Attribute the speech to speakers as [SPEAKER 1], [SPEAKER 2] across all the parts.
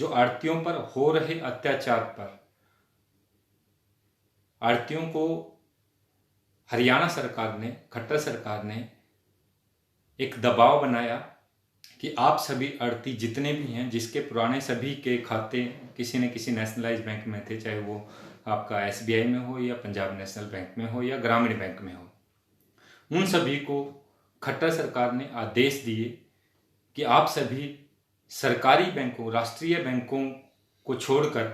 [SPEAKER 1] जो आढ़तियों पर हो रहे अत्याचार पर आढ़तियों को हरियाणा सरकार ने, खट्टर सरकार ने एक दबाव बनाया कि आप सभी आढ़ती जितने भी हैं, जिसके पुराने सभी के खाते किसी न किसी नेशनलाइज बैंक में थे, चाहे वो आपका SBI में हो या पंजाब नेशनल बैंक में हो या ग्रामीण बैंक में हो, उन सभी को खट्टर सरकार ने आदेश दिए कि आप सभी सरकारी बैंकों, राष्ट्रीय बैंकों को छोड़कर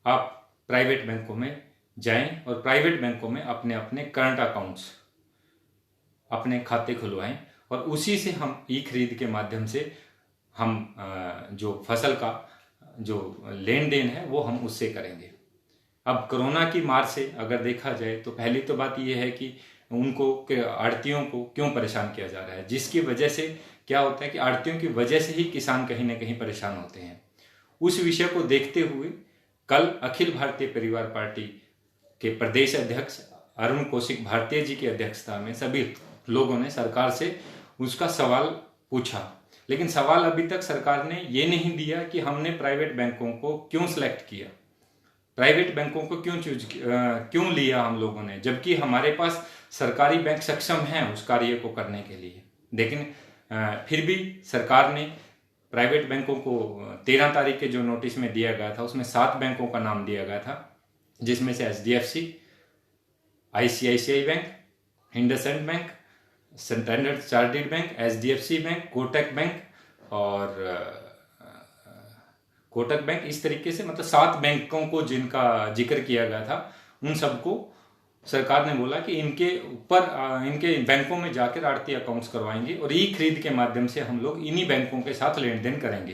[SPEAKER 1] आप प्राइवेट बैंकों में जाएं और प्राइवेट बैंकों में अपने अपने करंट अकाउंट्स, अपने खाते खुलवाएं और उसी से हम खरीद के माध्यम से हम जो फसल का जो लेन देन है वो हम उससे करेंगे। अब कोरोना की मार से अगर देखा जाए तो पहली तो बात यह है कि उनको आढ़तियों को क्यों परेशान किया जा रहा है, जिसकी वजह से क्या होता है कि आढ़तियों की वजह से ही किसान कहीं ना कहीं परेशान होते हैं। उस विषय को देखते हुए कल अखिल भारतीय परिवार पार्टी के प्रदेश अध्यक्ष अरुण कौशिक भारतीय जी की अध्यक्षता में सभी लोगों ने सरकार से उसका सवाल पूछा, लेकिन सवाल अभी तक सरकार ने ये नहीं दिया कि हमने प्राइवेट बैंकों को क्यों सिलेक्ट किया, प्राइवेट बैंकों को क्यों लिया हम लोगों ने, जबकि हमारे पास सरकारी बैंक सक्षम हैं उस कार्य को करने के लिए। लेकिन फिर भी सरकार ने प्राइवेट बैंकों को 13 तारीख के जो नोटिस में दिया गया था उसमें 7 बैंकों का नाम दिया गया था, जिसमें से HDFC, ICICI bank, IndusInd bank, Standard Chartered bank, HDFC bank, Kotak bank और कोटक बैंक, इस तरीके से मतलब 7 बैंकों को जिनका जिक्र किया गया था, उन सबको सरकार ने बोला कि इनके ऊपर इनके बैंकों में जाकर आढ़ती अकाउंट्स करवाएंगे और खरीद के माध्यम से हम लोग इन्हीं बैंकों के साथ लेन देन करेंगे।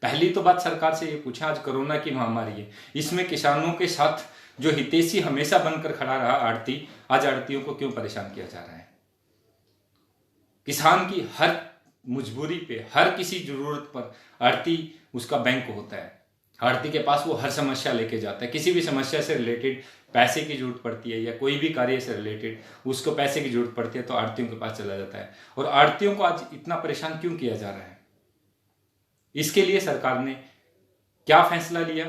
[SPEAKER 1] पहली तो बात सरकार से ये पूछा, आज कोरोना की महामारी है, इसमें किसानों के साथ जो हितैषी हमेशा बनकर खड़ा रहा आढ़ती, आज आढ़तियों को क्यों परेशान किया जा रहा है। किसान की हर मजबूरी पे, हर किसी जरूरत पर आढ़ती उसका बैंक होता है, आढ़ती के पास वो हर समस्या लेके जाता है। किसी भी समस्या से रिलेटेड पैसे की जरूरत पड़ती है या कोई भी कार्य से रिलेटेड उसको पैसे की जरूरत पड़ती है तो आढ़तियों के पास चला जाता है। और आढ़तियों को आज इतना परेशान क्यों किया जा रहा है, इसके लिए सरकार ने क्या फैसला लिया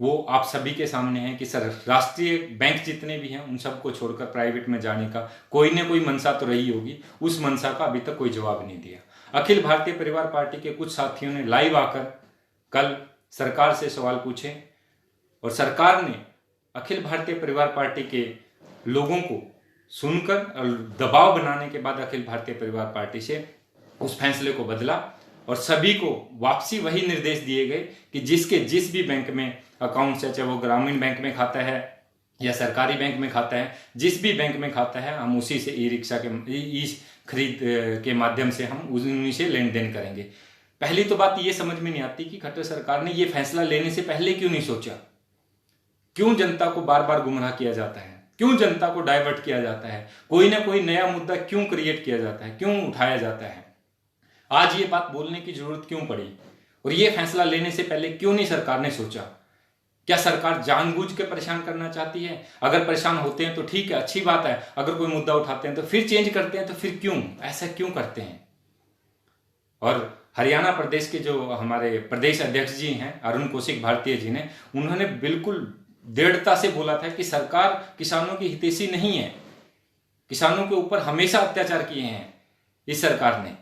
[SPEAKER 1] वो आप सभी के सामने है कि सर राष्ट्रीय बैंक जितने भी हैं उन सबको छोड़कर प्राइवेट में जाने का कोई ना कोई मंशा तो रही होगी, उस मंशा का अभी तक कोई जवाब नहीं दिया। अखिल भारतीय परिवार पार्टी के कुछ साथियों ने लाइव आकर कल सरकार से सवाल पूछे और सरकार ने अखिल भारतीय परिवार पार्टी के लोगों को सुनकर और दबाव बनाने के बाद अखिल भारतीय परिवार पार्टी से उस फैसले को बदला और सभी को वापसी वही निर्देश दिए गए कि जिसके जिस भी बैंक में अकाउंट है, चाहे वो ग्रामीण बैंक में खाता है या सरकारी बैंक में खाता है, जिस भी बैंक में खाता है हम उसी से ई-रिक्शा के खरीद के माध्यम से हम उन्हीं से लेन देन करेंगे। पहली तो बात ये समझ में नहीं आती कि खट्टर सरकार ने ये फैसला लेने से पहले क्यों नहीं सोचा, क्यों जनता को बार बार गुमराह किया जाता है, क्यों जनता को डाइवर्ट किया जाता है, कोई ना कोई नया मुद्दा क्यों क्रिएट किया जाता है, क्यों उठाया जाता है, आज ये बात बोलने की जरूरत क्यों पड़ी और ये फैसला लेने से पहले क्यों नहीं सरकार ने सोचा। क्या सरकार जानबूझ के परेशान करना चाहती है? अगर परेशान होते हैं तो ठीक है, अच्छी बात है, अगर कोई मुद्दा उठाते हैं तो फिर चेंज करते हैं, तो फिर क्यों ऐसा क्यों करते हैं। और हरियाणा प्रदेश के जो हमारे प्रदेश अध्यक्ष जी हैं अरुण कौशिक भारतीय जी ने, उन्होंने बिल्कुल दृढ़ता से बोला था कि सरकार किसानों की हितैषी नहीं है, किसानों के ऊपर हमेशा अत्याचार किए हैं इस सरकार ने।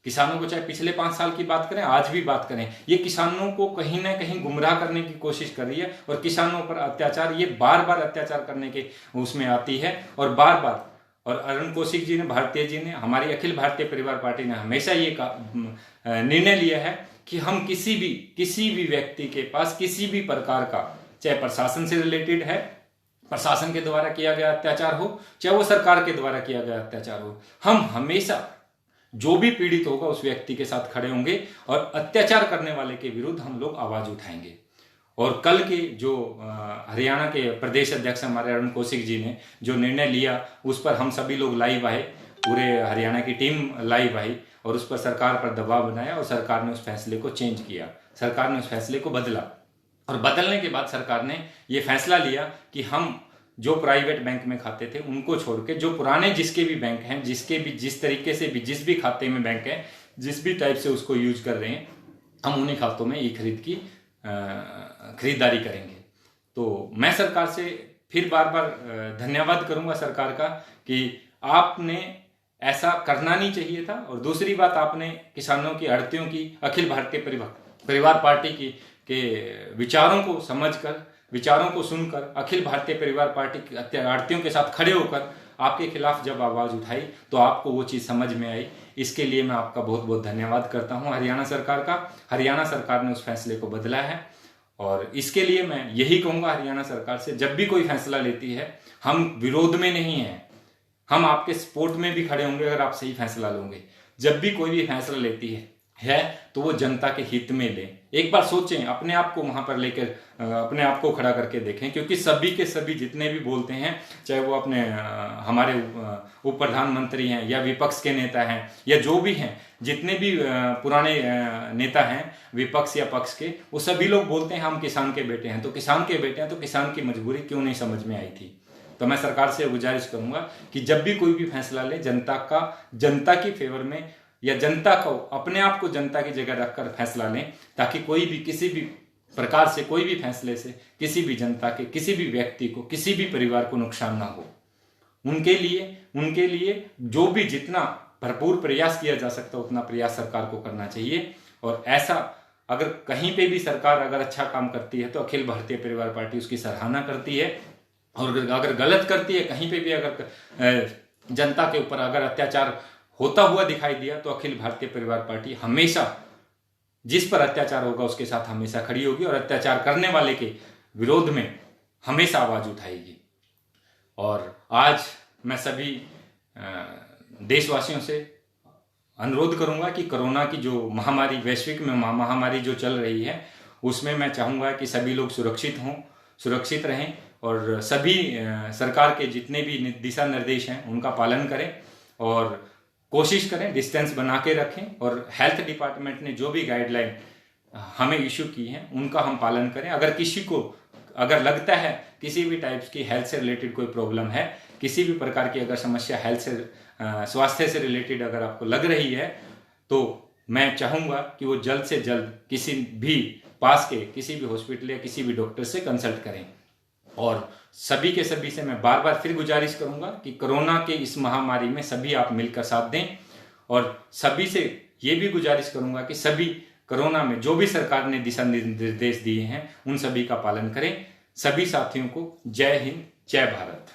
[SPEAKER 1] किसानों को चाहे पिछले 5 साल की बात करें, आज भी बात करें, ये किसानों को कहीं ना कहीं गुमराह करने की कोशिश कर रही है और किसानों पर अत्याचार, ये बार बार अत्याचार करने के उसमें आती है और बार बार। और अरुण कौशिक जी ने, भारतीय जी ने, हमारी अखिल भारतीय परिवार पार्टी ने हमेशा ये निर्णय लिया है कि हम किसी भी व्यक्ति के पास किसी भी प्रकार का, चाहे प्रशासन से रिलेटेड है, प्रशासन के द्वारा किया गया अत्याचार हो, चाहे वो सरकार के द्वारा किया गया अत्याचार हो, हम हमेशा जो भी पीड़ित होगा उस व्यक्ति के साथ खड़े होंगे और अत्याचार करने वाले के विरुद्ध हम लोग आवाज उठाएंगे। और कल के जो हरियाणा के प्रदेश अध्यक्ष हमारे अरुण कौशिक जी ने जो निर्णय लिया उस पर हम सभी लोग लाइव आए, पूरे हरियाणा की टीम लाइव आई और उस पर सरकार पर दबाव बनाया और सरकार ने उस फैसले को चेंज किया, सरकार ने उस फैसले को बदला। और बदलने के बाद सरकार ने ये फैसला लिया कि हम जो प्राइवेट बैंक में खाते थे उनको छोड़ के जो पुराने जिसके भी बैंक हैं, जिसके भी जिस तरीके से भी जिस भी खाते में बैंक है, जिस भी टाइप से उसको यूज कर रहे हैं, हम उन्हीं खातों में ई खरीद की खरीदारी करेंगे। तो मैं सरकार से फिर बार बार धन्यवाद करूंगा सरकार का कि आपने ऐसा करना नहीं चाहिए था। और दूसरी बात, आपने किसानों की, आढ़तियों की, अखिल भारतीय परिवार पार्टी के विचारों को समझकर, विचारों को सुनकर, अखिल भारतीय परिवार पार्टी के आढ़तियों के साथ खड़े होकर आपके खिलाफ जब आवाज उठाई तो आपको वो चीज समझ में आई। इसके लिए मैं आपका बहुत बहुत धन्यवाद करता हूं हरियाणा सरकार का। हरियाणा सरकार ने उस फैसले को बदला है और इसके लिए मैं यही कहूंगा हरियाणा सरकार से, जब भी कोई फैसला लेती है हम विरोध में नहीं है, हम आपके सपोर्ट में भी खड़े होंगे अगर आप सही फैसला लोगे। जब भी कोई भी फैसला लेती है तो वो जनता के हित में ले। एक बार सोचें, अपने आप को वहां पर लेकर अपने आप को खड़ा करके देखें, क्योंकि सभी के सभी जितने भी बोलते हैं, चाहे वो अपने हमारे उप प्रधानमंत्री हैं या विपक्ष के नेता हैं या जो भी हैं, जितने भी पुराने नेता हैं विपक्ष या पक्ष के, वो सभी लोग बोलते हैं हम किसान के बेटे हैं। तो किसान के बेटे हैं तो किसान की मजबूरी क्यों नहीं समझ में आई थी। तो मैं सरकार से गुजारिश करूंगा कि जब भी कोई भी फैसला ले, जनता की फेवर में या जनता को, अपने आप को जनता की जगह रखकर फैसला लें, ताकि कोई भी किसी भी प्रकार से, कोई भी फैसले से किसी भी जनता के, किसी भी व्यक्ति को, किसी भी परिवार को नुकसान ना हो। उनके लिए जो भी जितना भरपूर प्रयास किया जा सकता है उतना प्रयास सरकार को करना चाहिए। और ऐसा अगर कहीं पे भी सरकार अगर अच्छा काम करती है तो अखिल भारतीय परिवार पार्टी उसकी सराहना करती है, और अगर गलत करती है, कहीं पे भी अगर जनता के ऊपर अगर अत्याचार होता हुआ दिखाई दिया, तो अखिल भारतीय परिवार पार्टी हमेशा जिस पर अत्याचार होगा उसके साथ हमेशा खड़ी होगी और अत्याचार करने वाले के विरोध में हमेशा आवाज उठाएगी। और आज मैं सभी देशवासियों से अनुरोध करूंगा कि कोरोना की जो महामारी, वैश्विक में महामारी जो चल रही है, उसमें मैं चाहूंगा कि सभी लोग सुरक्षित हों, सुरक्षित रहें और सभी सरकार के जितने भी दिशा निर्देश हैं उनका पालन करें और कोशिश करें डिस्टेंस बना के रखें। और हेल्थ डिपार्टमेंट ने जो भी गाइडलाइन हमें इशू की हैं उनका हम पालन करें। अगर किसी को अगर लगता है किसी भी टाइप्स की हेल्थ से रिलेटेड कोई प्रॉब्लम है, किसी भी प्रकार की अगर समस्या हेल्थ से, स्वास्थ्य से रिलेटेड अगर आपको लग रही है, तो मैं चाहूंगा कि वो जल्द से जल्द किसी भी पास के किसी भी हॉस्पिटल या किसी भी डॉक्टर से कंसल्ट करें। और सभी के सभी से मैं बार बार फिर गुजारिश करूंगा कि कोरोना के इस महामारी में सभी आप मिलकर साथ दें। और सभी से ये भी गुजारिश करूंगा कि सभी कोरोना में जो भी सरकार ने दिशा निर्देश दिए हैं उन सभी का पालन करें। सभी साथियों को जय हिंद, जय भारत।